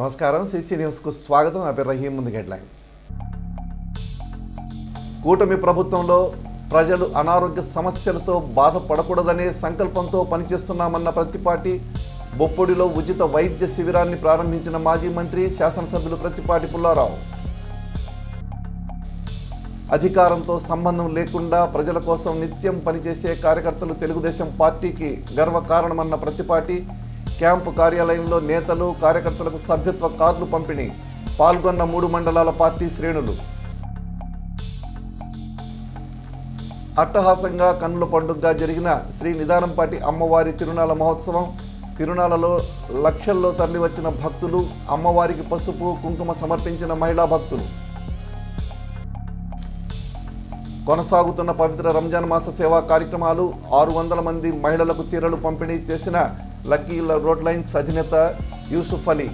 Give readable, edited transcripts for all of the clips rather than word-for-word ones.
నమస్కారం సిసి న్యూస్కు స్వాగతం. నా పేరు రహీం. ముందు హెడ్లైన్స్. కూటమి ప్రభుత్వంలో ప్రజలు అనారోగ్య సమస్యలతో బాధపడకూడదనే సంకల్పంతో పనిచేస్తున్నామన్న ప్రత్తిపాటి. బొప్పుడిలో ఉచిత వైద్య శిబిరాన్ని ప్రారంభించిన మాజీ మంత్రి శాసనసభ్యులు ప్రత్తిపాటి పుల్లారావు. అధికారంతో సంబంధం లేకుండా ప్రజల కోసం నిత్యం పనిచేసే కార్యకర్తలు తెలుగుదేశం పార్టీకి గర్వకారణమన్న ప్రత్తిపాటి. క్యాంపు కార్యాలయంలో నేతలు కార్యకర్తలకు సభ్యత్వ కార్డులు పంపిణీ. పాల్గొన్న 3 మండలాల పార్టీ శ్రేణులు. అట్టహాసంగా కన్నుల పండుగగా జరిగిన శ్రీ నిదానంపాటి అమ్మవారి తిరునాళ్ల మహోత్సవం. తిరునాళ్లలో లక్షల్లో తరలివచ్చిన భక్తులు, అమ్మవారికి పసుపు కుంకుమ సమర్పించిన మహిళా భక్తులు. కొనసాగుతున్న పవిత్ర రంజాన్ మాస సేవా కార్యక్రమాలు. 600 మంది మహిళలకు చీరలు పంపిణీ చేసిన లక్కీ రోడ్ లైన్స్ అధినేత యూసుఫ్ అలీ.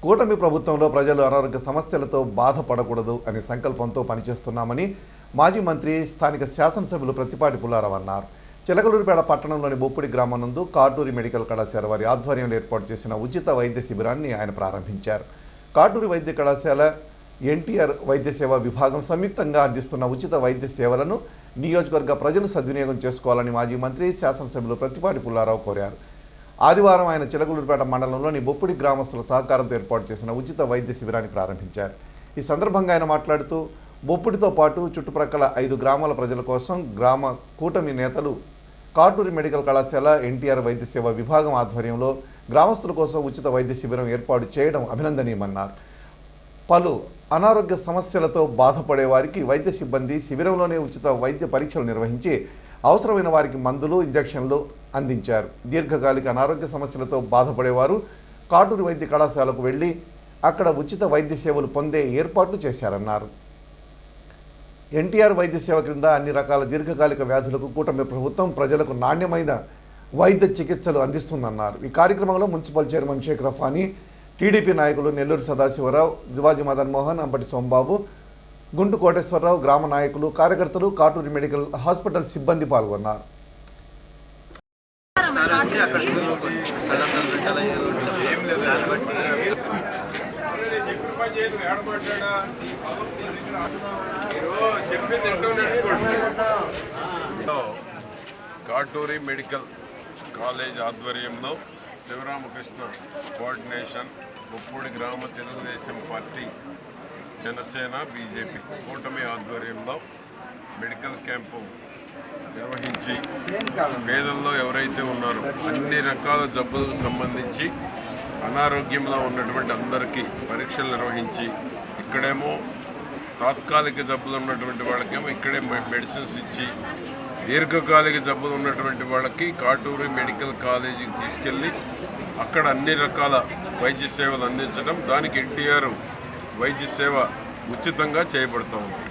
కూటమి ప్రభుత్వంలో ప్రజలు అనారోగ్య సమస్యలతో బాధపడకూడదు అనే సంకల్పంతో పనిచేస్తున్నామని మాజీ మంత్రి స్థానిక శాసనసభ్యులు ప్రత్తిపాటి పుల్లారావు అన్నారు. చిలకలూరిపేట పట్టణంలోని బొప్పుడి గ్రామం నందు కాటూరి మెడికల్ కళాశాల వారి ఆధ్వర్యంలో ఏర్పాటు చేసిన ఉచిత వైద్య శిబిరాన్ని ఆయన ప్రారంభించారు. కాటూరి వైద్య కళాశాల, ఎన్టీఆర్ వైద్య సేవా విభాగం సంయుక్తంగా అందిస్తున్న ఉచిత వైద్య సేవలను నియోజకవర్గ ప్రజలు సద్వినియోగం చేసుకోవాలని మాజీ మంత్రి శాసనసభ్యులు ప్రత్తిపాటి పుల్లారావు కోరారు. ఆదివారం ఆయన చిలకలూరిపేట మండలంలోని బొప్పుడి గ్రామస్తుల సహకారంతో ఏర్పాటు చేసిన ఉచిత వైద్య శిబిరాన్ని ప్రారంభించారు. ఈ సందర్భంగా ఆయన మాట్లాడుతూ బొప్పుడితో పాటు చుట్టుప్రక్కల 5 గ్రామాల ప్రజల కోసం గ్రామ కూటమి నేతలు కాటూరి మెడికల్ కళాశాల, ఎన్టీఆర్ వైద్య సేవా విభాగం ఆధ్వర్యంలో గ్రామస్తుల కోసం ఉచిత వైద్య శిబిరం ఏర్పాటు చేయడం అభినందనీయమన్నారు. పలు అనారోగ్య సమస్యలతో బాధపడే వారికి వైద్య సిబ్బంది శిబిరంలోనే ఉచిత వైద్య పరీక్షలు నిర్వహించి అవసరమైన వారికి మందులు, ఇంజెక్షన్లు అందించారు. దీర్ఘకాలిక అనారోగ్య సమస్యలతో బాధపడేవారు కాటూరి వైద్య కళాశాలకు వెళ్లి అక్కడ ఉచిత వైద్య సేవలు పొందే ఏర్పాట్లు చేశారన్నారు. ఎన్టీఆర్ వైద్య సేవ క్రింద అన్ని రకాల దీర్ఘకాలిక వ్యాధులకు కూటమి ప్రభుత్వం ప్రజలకు నాణ్యమైన వైద్య చికిత్సలు అందిస్తుందన్నారు. ఈ కార్యక్రమంలో మున్సిపల్ చైర్మన్ షేక్ రఫానీ, టీడీపీ నాయకులు నెల్లూరు సదాశివరావు, దివాజీ మదన్ మోహన్, అంబటి సోంబాబు, గుంటు కోటేశ్వరరావు, గ్రామ నాయకులు, కార్యకర్తలు, కాటూరి మెడికల్ హాస్పిటల్ సిబ్బంది పాల్గొన్నారు. కాటూరి మెడికల్ కాలేజ్ ఆధ్వర్యంలో శివరామకృష్ణ కోఆర్డినేషన్, బొప్పుడి గ్రామ తెలుగుదేశం పార్టీ, జనసేన, బీజేపీ కూటమి ఆధ్వర్యంలో మెడికల్ క్యాంపు నిర్వహించి పేదల్లో ఎవరైతే ఉన్నారో అన్ని రకాల జబ్బులకు సంబంధించి అనారోగ్యంలో ఉన్నటువంటి అందరికీ పరీక్షలు నిర్వహించి, ఇక్కడేమో తాత్కాలిక జబ్బులు ఉన్నటువంటి వాళ్ళకేమో ఇక్కడే మెడిసిన్స్ ఇచ్చి, దీర్ఘకాలిక జబ్బులు ఉన్నటువంటి వాళ్ళకి కాటూరి మెడికల్ కాలేజీకి తీసుకెళ్ళి అక్కడ అన్ని రకాల వైద్య సేవలు అందించడం, దానికి ఎన్టీఆర్ వైద్య సేవ ఉచితంగా చేయబడుతూ ఉంది.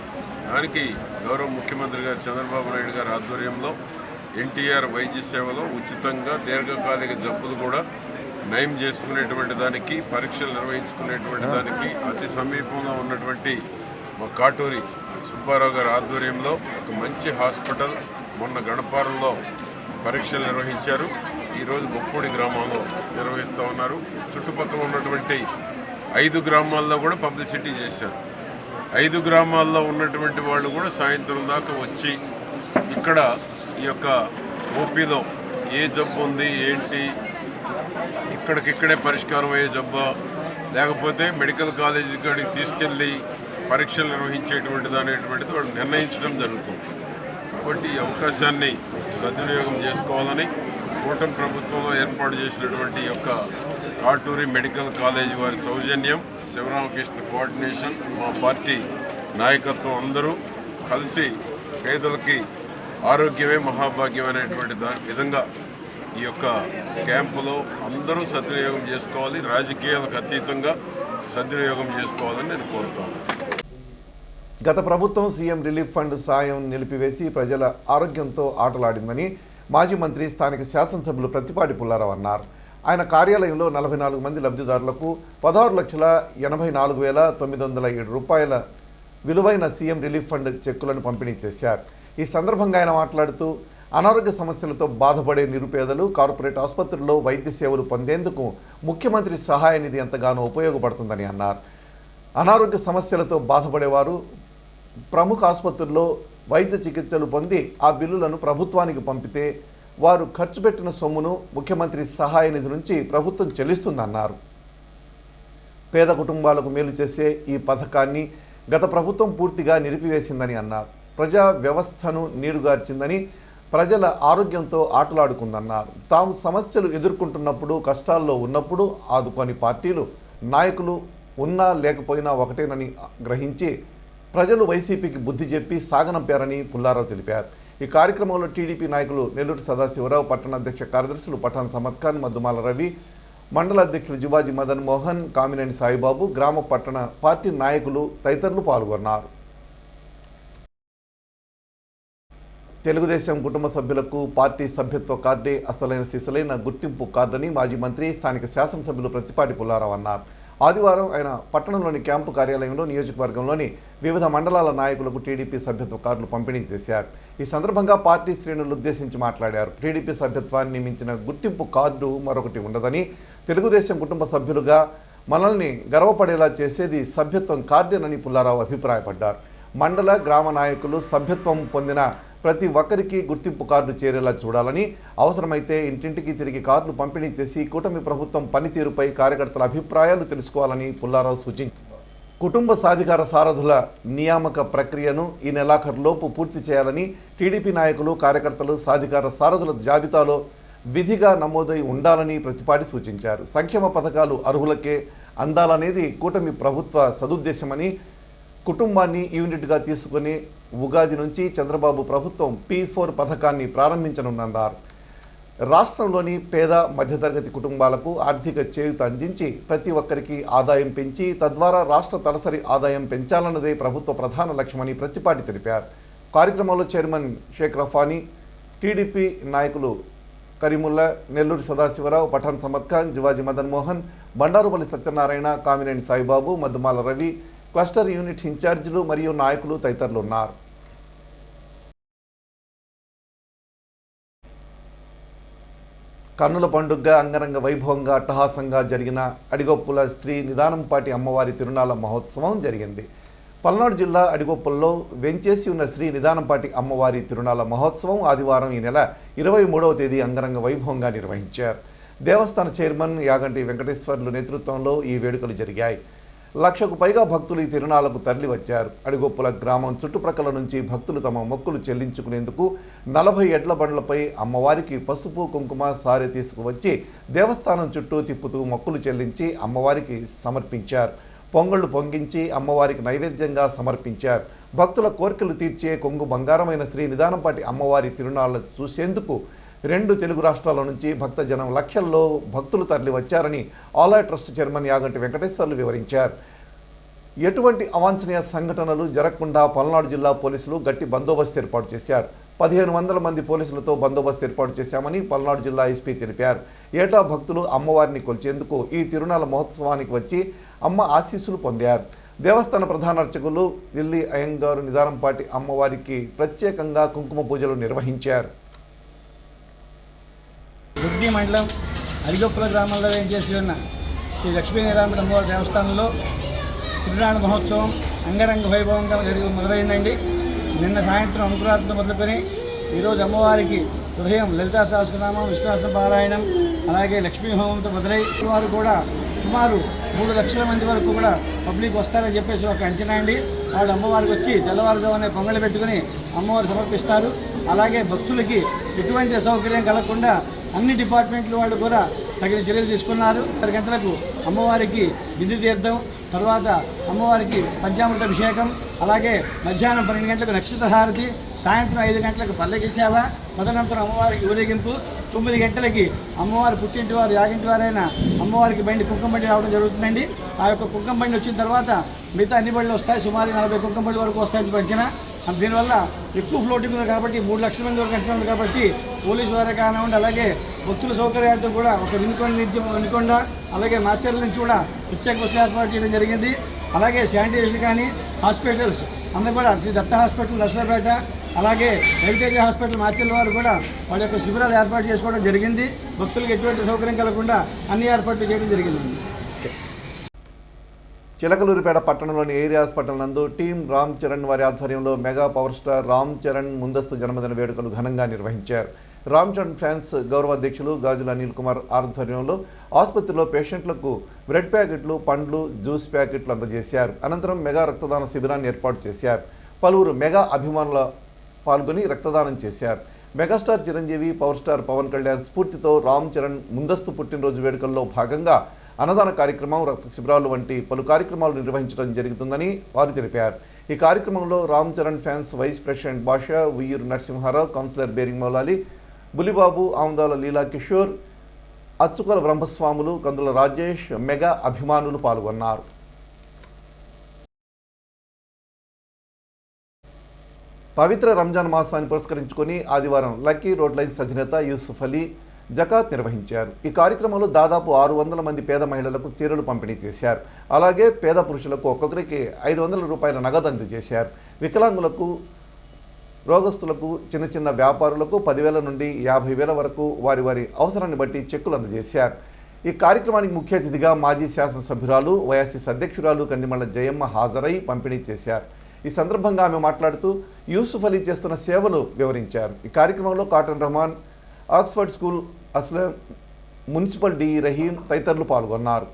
దానికి గౌరవ ముఖ్యమంత్రి గారు చంద్రబాబు నాయుడు గారి ఆధ్వర్యంలో ఎన్టీఆర్ వైద్య సేవలో ఉచితంగా దీర్ఘకాలిక జబ్బులు కూడా నయం చేసుకునేటువంటి దానికి, పరీక్షలు నిర్వహించుకునేటువంటి దానికి అతి సమీపంలో ఉన్నటువంటి మా కాటూరి సుబ్బారావు గారి ఆధ్వర్యంలో ఒక మంచి హాస్పిటల్ మొన్న గణపారంలో పరీక్షలు నిర్వహించారు. ఈరోజు బొప్పుడి గ్రామంలో నిర్వహిస్తూ ఉన్నారు. చుట్టుపక్కల ఉన్నటువంటి 5 గ్రామాల్లో కూడా పబ్లిసిటీ చేశారు. 5 గ్రామాల్లో ఉన్నటువంటి వాళ్ళు కూడా సాయంత్రం దాకా వచ్చి ఇక్కడ ఈ యొక్క ఓపీలో ఏ జబ్బు ఉంది ఏంటి, ఇక్కడికిక్కడే పరిష్కారం అయ్యే జబ్బా, లేకపోతే మెడికల్ కాలేజీ కాడికి తీసుకెళ్ళి పరీక్షలు నిర్వహించేటువంటిది అనేటువంటిది వాళ్ళు నిర్ణయించడం జరుగుతుంది. కాబట్టి ఈ అవకాశాన్ని సద్వినియోగం చేసుకోవాలని కూటమి ప్రభుత్వంలో ఏర్పాటు చేసినటువంటి యొక్క కాటూరి మెడికల్ కాలేజీ వారి సౌజన్యం, శివరామకృష్ణ కోఆర్డినేషన్, మా పార్టీ నాయకత్వం అందరూ కలిసి పేదలకి ఆరోగ్యమే మహాభాగ్యం అనేటువంటి విధంగా ఈ యొక్క క్యాంపులో అందరూ సద్వినియోగం చేసుకోవాలి, రాజకీయాలకు అతీతంగా సద్వినియోగం చేసుకోవాలని నేను కోరుతాను. గత ప్రభుత్వం సీఎం రిలీఫ్ ఫండ్ సాయం నిలిపివేసి ప్రజల ఆరోగ్యంతో ఆటలాడిందని మాజీ మంత్రి స్థానిక శాసనసభ్యులు ప్రత్తిపాటి పుల్లారావు అన్నారు. ఆయన కార్యాలయంలో 44 మంది లబ్ధిదారులకు 16,84,907 రూపాయల విలువైన సీఎం రిలీఫ్ ఫండ్ చెక్కులను పంపిణీ చేశారు. ఈ సందర్భంగా ఆయన మాట్లాడుతూ అనారోగ్య సమస్యలతో బాధపడే నిరుపేదలు కార్పొరేట్ ఆసుపత్రుల్లో వైద్య సేవలు పొందేందుకు ముఖ్యమంత్రి సహాయ నిధి ఎంతగానో ఉపయోగపడుతుందని అన్నారు. అనారోగ్య సమస్యలతో బాధపడేవారు ప్రముఖ ఆసుపత్రుల్లో వైద్య చికిత్సలు పొంది ఆ బిల్లులను ప్రభుత్వానికి పంపితే వారు ఖర్చు పెట్టిన సొమ్మును ముఖ్యమంత్రి సహాయ నిధి నుంచి ప్రభుత్వం చెల్లిస్తుందన్నారు. పేద కుటుంబాలకు మేలు చేసే ఈ పథకాన్ని గత ప్రభుత్వం పూర్తిగా నిలిపివేసిందని అన్నారు. ప్రజా వ్యవస్థను నీరుగార్చిందని, ప్రజల ఆరోగ్యంతో ఆటలాడుకుందన్నారు. తాము సమస్యలు ఎదుర్కొంటున్నప్పుడు, కష్టాల్లో ఉన్నప్పుడు ఆదుకొని పార్టీలు, నాయకులు ఉన్నా లేకపోయినా ఒకటేనని గ్రహించి ప్రజలు వైసీపీకి బుద్ధి చెప్పి సాగనంపారని పుల్లారావు తెలిపారు. ఈ కార్యక్రమంలో టీడీపీ నాయకులు నెల్లూరు సదాశివరావు, పట్టణ అధ్యక్ష కార్యదర్శులు పఠాన్ సమద్ ఖాన్, మద్దుమాల రవి, మండల అధ్యక్షులు జువాజీ మదన్ మోహన్, కామినేని సాయిబాబు, గ్రామ పట్టణ పార్టీ నాయకులు తదితరులు పాల్గొన్నారు. తెలుగుదేశం కుటుంబ సభ్యులకు పార్టీ సభ్యత్వ కార్డే అసలైన సిసలైన గుర్తింపు కార్డని మాజీ మంత్రి, స్థానిక శాసనసభ్యులు ప్రత్తిపాటి పుల్లారావు అన్నారు. ఆదివారం ఆయన పట్టణంలోని క్యాంపు కార్యాలయంలో నియోజకవర్గంలోని వివిధ మండలాల నాయకులకు టీడీపీ సభ్యత్వ కార్డులు పంపిణీ చేశారు. ఈ సందర్భంగా పార్టీ శ్రేణులను ఉద్దేశించి మాట్లాడారు. టీడీపీ సభ్యత్వాన్ని మించిన గుర్తింపు కార్డు మరొకటి ఉండదని, తెలుగుదేశం కుటుంబ సభ్యులుగా మనల్ని గర్వపడేలా చేసేది సభ్యత్వం కార్డేనని పుల్లారావు అభిప్రాయపడ్డారు. మండల, గ్రామ నాయకులు సభ్యత్వం పొందిన ప్రతి ఒక్కరికి గుర్తింపు కార్డు చేరేలా చూడాలని, అవసరమైతే ఇంటింటికి తిరిగి కార్డులు పంపిణీ చేసి కూటమి ప్రభుత్వం పనితీరుపై కార్యకర్తల అభిప్రాయాలు తెలుసుకోవాలని పుల్లారావు సూచించారు. కుటుంబ సాధికార సారథుల నియామక ప్రక్రియను ఈ నెలాఖరులోపు పూర్తి చేయాలని టీడీపీ నాయకులు, కార్యకర్తలు సాధికార సారథుల జాబితాలో విధిగా నమోదై ఉండాలని ప్రతిపాటి సూచించారు. సంక్షేమ పథకాలు అర్హులకే అందాలనేది కూటమి ప్రభుత్వ సదుద్దేశమని, కుటుంబాన్ని యూనిట్గా తీసుకుని ఉగాది నుంచి చంద్రబాబు ప్రభుత్వం P4 పథకాన్ని ప్రారంభించనున్నారు. రాష్ట్రంలోని పేద మధ్యతరగతి కుటుంబాలకు ఆర్థిక చేయూత అందించి ప్రతి ఒక్కరికి ఆదాయం పెంచి తద్వారా రాష్ట్ర తలసరి ఆదాయం పెంచాలన్నదే ప్రభుత్వ ప్రధాన లక్ష్యమని ప్రతిపాటి తెలిపారు. కార్యక్రమంలో చైర్మన్ షేక్ రఫానీ, టీడీపీ నాయకులు కరీముల్లా, నెల్లూరు సదాశివరావు, పఠాన్ సమద్ ఖాన్, జువాజీ మదన్ మోహన్, బండారుపల్లి సత్యనారాయణ, కామినేని సాయిబాబు, మద్దుమాల రవి, క్లస్టర్ యూనిట్ ఇన్ఛార్జీలు మరియు నాయకులు తదితరులు ఉన్నారు. కన్నుల పండుగగా అంగరంగ వైభవంగా అట్టహాసంగా జరిగిన అడిగొప్పుల శ్రీ నిదానంపాటి అమ్మవారి తిరునాళ్ల మహోత్సవం జరిగింది. పల్నాడు జిల్లా అడిగొప్పుల్లో వెంచేసి ఉన్న శ్రీ నిదానంపాటి అమ్మవారి తిరునాళ్ల మహోత్సవం ఆదివారం ఈ నెల 23వ తేదీ అంగరంగ వైభవంగా నిర్వహించారు. దేవస్థాన చైర్మన్ యాగంటి వెంకటేశ్వర్లు నేతృత్వంలో ఈ వేడుకలు జరిగాయి. 1,00,000కు పైగా భక్తులు ఈ తిరునాళ్లకు తరలి వచ్చారు. అడిగొప్పుల గ్రామం చుట్టుప్రక్కల నుంచి భక్తులు తమ మొక్కులు చెల్లించుకునేందుకు 40 ఎడ్ల బండ్లపై అమ్మవారికి పసుపు, కుంకుమ, సారె తీసుకువచ్చి దేవస్థానం చుట్టూ తిప్పుతూ మొక్కులు చెల్లించి అమ్మవారికి సమర్పించారు. పొంగళ్లు పొంగించి అమ్మవారికి నైవేద్యంగా సమర్పించారు. భక్తుల కోరికలు తీర్చే కొంగు బంగారమైన శ్రీ నిదానంపాటి అమ్మవారి తిరునాళ్లు చూసేందుకు 2 తెలుగు రాష్ట్రాల నుంచి భక్తజనం లక్షల్లో భక్తులు తరలి వచ్చారని ఆలయ ట్రస్ట్ చైర్మన్ యాగంటి వెంకటేశ్వర్లు వివరించారు. ఎటువంటి అవాంఛనీయ సంఘటనలు జరగకుండా పల్నాడు జిల్లా పోలీసులు గట్టి బందోబస్తు ఏర్పాటు చేశారు. 1500 మంది పోలీసులతో బందోబస్తు ఏర్పాటు చేశామని పల్నాడు జిల్లా ఎస్పీ తెలిపారు. ఏటా భక్తులు అమ్మవారిని కొలిచేందుకు ఈ తిరునాళ్ల మహోత్సవానికి వచ్చి అమ్మ ఆశీస్సులు పొందారు. దేవస్థాన ప్రధాన అర్చకులు ఢిల్లీ అయ్యంగారు నిదానంపాటి అమ్మవారికి ప్రత్యేకంగా కుంకుమ పూజలు నిర్వహించారు. దుర్గి మండలం అడిగొప్పుల గ్రామంలో వేంచేసి ఉన్న శ్రీ లక్ష్మీ నిదానంపాటి అమ్మవారి దేవస్థానంలో తిరునాళ్ల మహోత్సవం అంగరంగ వైభవంగా మొదలైందండి. నిన్న సాయంత్రం అంకురార్పణ మొదలుకొని ఈరోజు అమ్మవారికి ఉదయం లలితా సహస్రనామం, విష్ణుసహస్ర పారాయణం, అలాగే లక్ష్మీ హోమంతో మొదలై వారు కూడా సుమారు 3 లక్షల మంది వరకు కూడా పబ్లిక్ వస్తారని చెప్పేసి ఒక అంచనా అండి. వాళ్ళు అమ్మవారికి వచ్చి తెల్లవారుజామునే పొంగలు పెట్టుకుని అమ్మవారు సమర్పిస్తారు. అలాగే భక్తులకి ఎటువంటి అసౌకర్యం కలగకుండా అన్ని డిపార్ట్మెంట్ల వాళ్ళు కూడా తగిన చర్యలు తీసుకున్నారు. 10 గంటలకు అమ్మవారికి బిందు తీర్థం, తర్వాత అమ్మవారికి పంచామృత అభిషేకం, అలాగే మధ్యాహ్నం 12 గంటలకు నక్షత్ర హారతి, సాయంత్రం 5 గంటలకు పల్లకి సేవ, తదనంతరం అమ్మవారికి ఊరేగింపు, 9 గంటలకి అమ్మవారి పుట్టింటి వారు, యాగింటి వారైన అమ్మవారికి బండి కుంకుమ బండి రావడం జరుగుతుందండి. ఆ యొక్క కుంకుమ బండి వచ్చిన తర్వాత మిగతా అన్ని బళ్ళు వస్తాయి. సుమారు 40 కుంకుమ బండి వరకు వస్తాయని పంచిన. దీనివల్ల ఎక్కువ ఫ్లోటింగ్ ఉంది కాబట్టి 3 లక్షల మంది వరకు అంచనా ఉంది కాబట్టి పోలీసు వారే కానివ్వండి, అలాగే భక్తుల సౌకర్యాలతో కూడా ఒక వినుకొండ అలాగే మాచర్ల నుంచి కూడా ప్రత్యేక బస్సులు ఏర్పాటు చేయడం జరిగింది. అలాగే శానిటైజేషన్ కానీ హాస్పిటల్స్ అందరూ కూడా శ్రీ దత్త హాస్పిటల్ నర్సరాపేట, అలాగే హెరిటేజ్ హాస్పిటల్ మార్చెల్ వారు కూడా వాళ్ళ యొక్క శిబిరాలు ఏర్పాటు చేసుకోవడం జరిగింది. భక్తులకు ఎటువంటి సౌకర్యం కలగకుండా అన్ని ఏర్పాట్లు చేయడం జరిగింది. చిలకలూరిపేట పట్టణంలోని ఏరియా హాస్పిటల్ నందు టీం రామ్ చరణ్ వారి ఆధ్వర్యంలో mega power star Ram Charan ముందస్తు జన్మదిన వేడుకలు ఘనంగా నిర్వహించారు. రామ్ చరణ్ ఫ్యాన్స్ గౌరవాధ్యక్షులు గాజుల అనిల్ కుమార్ ఆధ్వర్యంలో ఆసుపత్రిలో పేషెంట్లకు బ్రెడ్ ప్యాకెట్లు, పండ్లు, జ్యూస్ ప్యాకెట్లు అందజేశారు. అనంతరం మెగా రక్తదాన శిబిరాన్ని ఏర్పాటు చేశారు. పలువురు మెగా అభిమానుల పాల్గొని రక్తదానం చేశారు. Megastar Chiranjeevi, power star Pawan Kalyan స్ఫూర్తితో రామ్ చరణ్ ముందస్తు పుట్టినరోజు వేడుకల్లో భాగంగా అన్నదాన కార్యక్రమం, రక్త శిబిరాలు వంటి పలు కార్యక్రమాలు నిర్వహించడం జరుగుతుందని వారు తెలిపారు. ఈ కార్యక్రమంలో Ram Charan fans vice president Basha, Uyyuru Narasimharao, councillor బేరింగ్ మౌలాలి, బులిబాబు, ఆముదాల లీలా కిషోర్, అచ్చుకల బ్రహ్మస్వాములు, కందుల రాజేష్, మెగా అభిమానులు పాల్గొన్నారు. పవిత్ర రంజాన్ మాసాన్ని పురస్కరించుకొని ఆదివారం లక్కీ రోడ్ లైన్స్ అధినేత యూసుఫ్ అలీ జకాత్ నిర్వహించారు. ఈ కార్యక్రమంలో దాదాపు 600 మంది పేద మహిళలకు చీరలు పంపిణీ చేశారు. అలాగే పేద పురుషులకు ఒక్కొక్కరికి 500 రూపాయల నగదు అందజేశారు. వికలాంగులకు, రోగస్తులకు, చిన్న చిన్న వ్యాపారులకు 10,000 నుండి 50,000 వరకు వారి వారి అవసరాన్ని బట్టి చెక్కులు అందజేశారు. ఈ కార్యక్రమానికి ముఖ్య అతిథిగా మాజీ శాసనసభ్యురాలు, వైఎస్ఆర్ అధ్యక్షురాలు కందిమళ్ళ జయమ్మ హాజరై పంపిణీ చేశారు. ఈ సందర్భంగా ఆమె మాట్లాడుతూ యూసుఫ్ అలీ చేస్తున్న సేవలు వివరించారు. ఈ కార్యక్రమంలో cotton Rahman, Oxford school Aslam, municipal D Rahim తదితరులు పాల్గొన్నారు.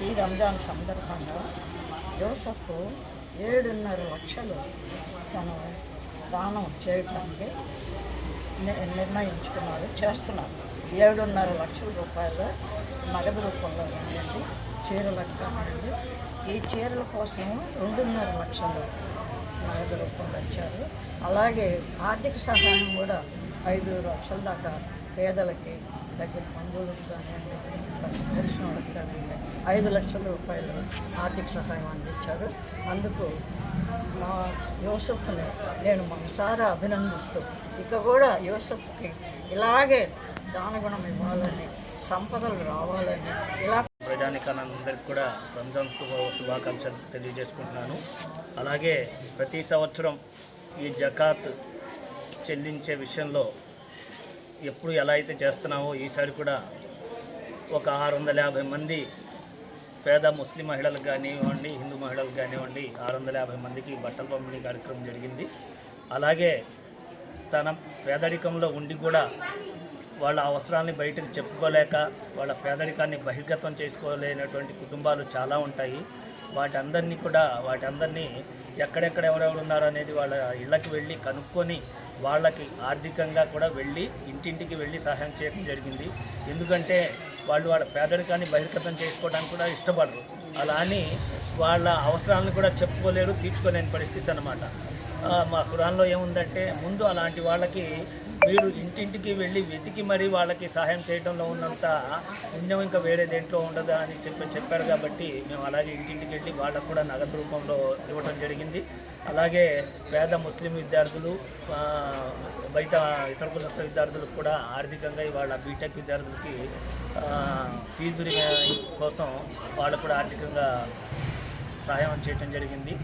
ఈ రంజాన్ సందర్భంగా యూసఫ్ 7.5 లక్షలు తను దానం చేయడానికి చేస్తున్నారు. 7.5 లక్షల రూపాయలు నగదు రూపంలో ఉండండి, చీరలకు కానివ్వండి. ఈ చీరల కోసం 2.5 లక్షలు నగదు రూపంలో ఇచ్చారు. అలాగే ఆర్థిక సహాయం కూడా 5 లక్షల దాకా పేదలకి, దగ్గర బంధువులకు కానివ్వండి, తెలిసిన వాళ్ళకి కానివ్వండి 5 లక్షల రూపాయలు ఆర్థిక సహాయం అందించారు. అందుకు మా యూసఫ్ని నేను మనసారా అభినందిస్తూ, ఇక కూడా యూసఫ్కి ఇలాగే దానగుణం ఇవ్వాలని, సంపదలు రావాలని, ఇలా ప్రజానికానందరికీ కూడా రంజాన్ శుభాకాంక్షలు తెలియజేసుకుంటున్నాను. అలాగే ప్రతి సంవత్సరం ఈ జకాత్ చెల్లించే విషయంలో ఎప్పుడు ఎలా అయితే చేస్తున్నామో ఈసారి కూడా ఒక 650 మంది పేద ముస్లిం మహిళలకు కానివ్వండి, హిందూ మహిళలకు కానివ్వండి 650 మందికి బట్టల పంపిణీ కార్యక్రమం జరిగింది. అలాగే తన పేదరికంలో ఉండి కూడా వాళ్ళ అవసరాన్ని బయటకు చెప్పుకోలేక వాళ్ళ పేదరికాన్ని బహిర్గతం చేసుకోలేనటువంటి కుటుంబాలు చాలా ఉంటాయి. వాటందరినీ ఎక్కడెక్కడ ఎవరెవరు ఉన్నారో అనేది వాళ్ళ ఇళ్ళకి వెళ్ళి కనుక్కొని వాళ్ళకి ఆర్థికంగా కూడా వెళ్ళి ఇంటింటికి వెళ్ళి సహాయం చేయడం జరిగింది. ఎందుకంటే వాళ్ళ పేదరికాన్ని బహిర్గతం చేసుకోవడానికి కూడా ఇష్టపడరు. అలా అని వాళ్ళ అవసరాలను కూడా చెప్పుకోలేరు, తీర్చుకోలేని పరిస్థితి అన్నమాట. మా ఖురాన్లో ఏముందంటే ముందు అలాంటి వాళ్ళకి మీరు ఇంటింటికి వెళ్ళి వెతికి మరీ వాళ్ళకి సహాయం చేయడంలో ఉన్నంత పుణ్యం ఇంకా వేరే దేంట్లో ఉండదు అని చెప్పారు. కాబట్టి మేము అలాగే ఇంటింటికి వెళ్ళి వాళ్ళకు కూడా నగదు రూపంలో ఇవ్వడం జరిగింది. అలాగే పేద ముస్లిం విద్యార్థులు, బయట ఇతర కులస్థ విద్యార్థులకు కూడా ఆర్థికంగా వాళ్ళ బీటెక్ విద్యార్థులకి ఫీజు కోసం వాళ్ళకు కూడా ఆర్థికంగా సహాయం చేయడం జరిగింది.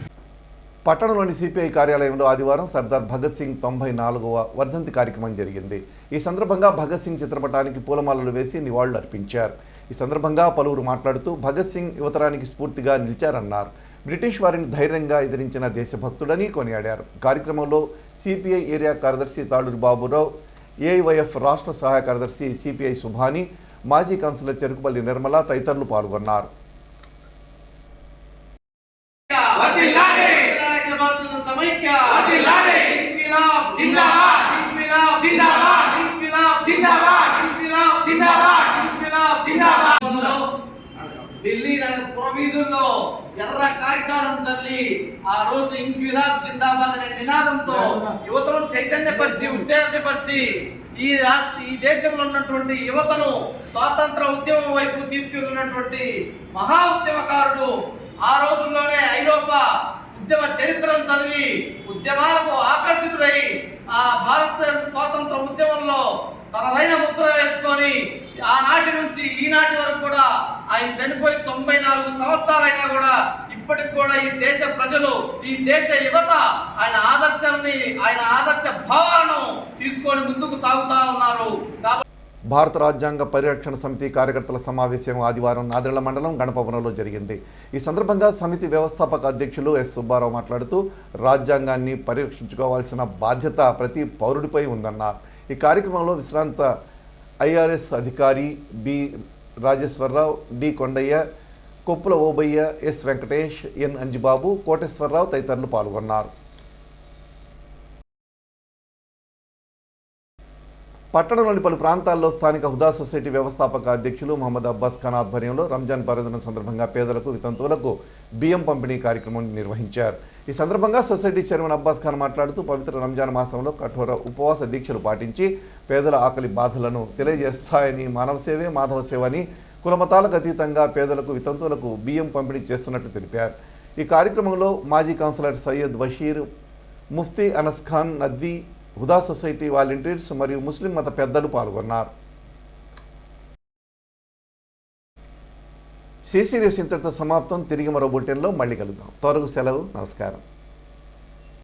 పట్టణంలోని సిపిఐ కార్యాలయంలో ఆదివారం సర్దార్ భగత్ సింగ్ 94వ వర్ధంతి కార్యక్రమం జరిగింది. ఈ సందర్భంగా భగత్ సింగ్ చిత్రపటానికి పూలమాలలు వేసి నివాళులు అర్పించారు. ఈ సందర్భంగా పలువురు మాట్లాడుతూ భగత్ సింగ్ యువతరానికి స్ఫూర్తిగా నిలిచారన్నారు. బ్రిటిష్ వారిని ధైర్యంగా ఎదిరించిన దేశభక్తుడని కొనియాడారు. కార్యక్రమంలో సిపిఐ ఏరియా కార్యదర్శి తాళూరి బాబురావు, ఏఐవైఎఫ్ రాష్ట్ర సహాయ కార్యదర్శి సిపిఐ సుభాని, మాజీ కౌన్సిలర్ చెరుకుపల్లి నిర్మల తదితరులు పాల్గొన్నారు. ఢిల్లీ పురవీధుల్లో వీధుల్లో ఎర్ర కాగితాలను చల్లి ఆ రోజు ఇంక్విలాబ్ జిందాబాద్ అనే నినాదంతో యువతను చైతన్యపరిచి ఉత్తేజపరిచి ఈ దేశంలో ఉన్నటువంటి యువతను స్వాతంత్ర ఉద్యమం వైపు తీసుకెళ్లినటువంటి మహా ఉద్యమకారుడు. ఆ రోజుల్లోనే ఐరోపా ఉద్యమ చరిత్రను చదివి ఉద్యమాలకు ఆకర్షితుడై ఆ భారతదేశ స్వాతంత్ర ఉద్యమంలో తనదైన ముద్ర వేసుకొని ఆనాటి నుంచి ఈనాటి వరకు కూడా ఆయన చనిపోయి 94 సంవత్సరాలైనా కూడా ఇప్పటికి కూడా ఈ దేశ ప్రజలు, ఈ దేశ యువత ఆయన ఆదర్శ భావాలను తీసుకొని ముందుకు సాగుతా ఉన్నారు. భారత రాజ్యాంగ పరిరక్షణ సమితి కార్యకర్తల సమావేశం ఆదివారం నాదెళ్ల మండలం గణపవనంలో జరిగింది. ఈ సందర్భంగా సమితి వ్యవస్థాపక అధ్యక్షులు ఎస్ సుబ్బారావు మాట్లాడుతూ రాజ్యాంగాన్ని పరిరక్షించుకోవాల్సిన బాధ్యత ప్రతి పౌరుడిపై ఉందన్నారు. ఈ కార్యక్రమంలో విశ్రాంత ఐఆర్ఎస్ అధికారి B Rajeswararao, D Kondaiah, Koppula Obaiah, S Venkatesh, N Anjibabu, Koteswararao తదితరులు పాల్గొన్నారు. పట్టణంలోని పలు ప్రాంతాల్లో స్థానిక హుదా సొసైటీ వ్యవస్థాపక అధ్యక్షులు మహమ్మద్ అబ్బాస్ ఖాన్ ఆధ్వర్యంలో రంజాన్ పర్వదినం సందర్భంగా పేదలకు, వితంతువులకు బియ్యం పంపిణీ కార్యక్రమం నిర్వహించారు. ఈ సందర్భంగా సొసైటీ చైర్మన్ అబ్బాస్ ఖాన్ మాట్లాడుతూ పవిత్ర రంజాన్ మాసంలో కఠోర ఉపవాస దీక్షలు పాటించి పేదల ఆకలి బాధలను తెలియజేస్తాయని, మానవ సేవే మాధవ సేవ అని కులమతాలకు అతీతంగా పేదలకు, వితంతువులకు బియ్యం పంపిణీ చేస్తున్నట్లు తెలిపారు. ఈ కార్యక్రమంలో మాజీ councillor Syed Basheer, Mufti Anas Khan Nadvi, Huda society volunteers మరియు ముస్లిం మత పెద్దలు పాల్గొన్నారు. సిసి న్యూస్ ఇంతటితో సమాప్తం. తిరిగి మరో బులెటిన్లో మళ్ళీ కలుద్దాం. త్వరగా సెలవు. నమస్కారం.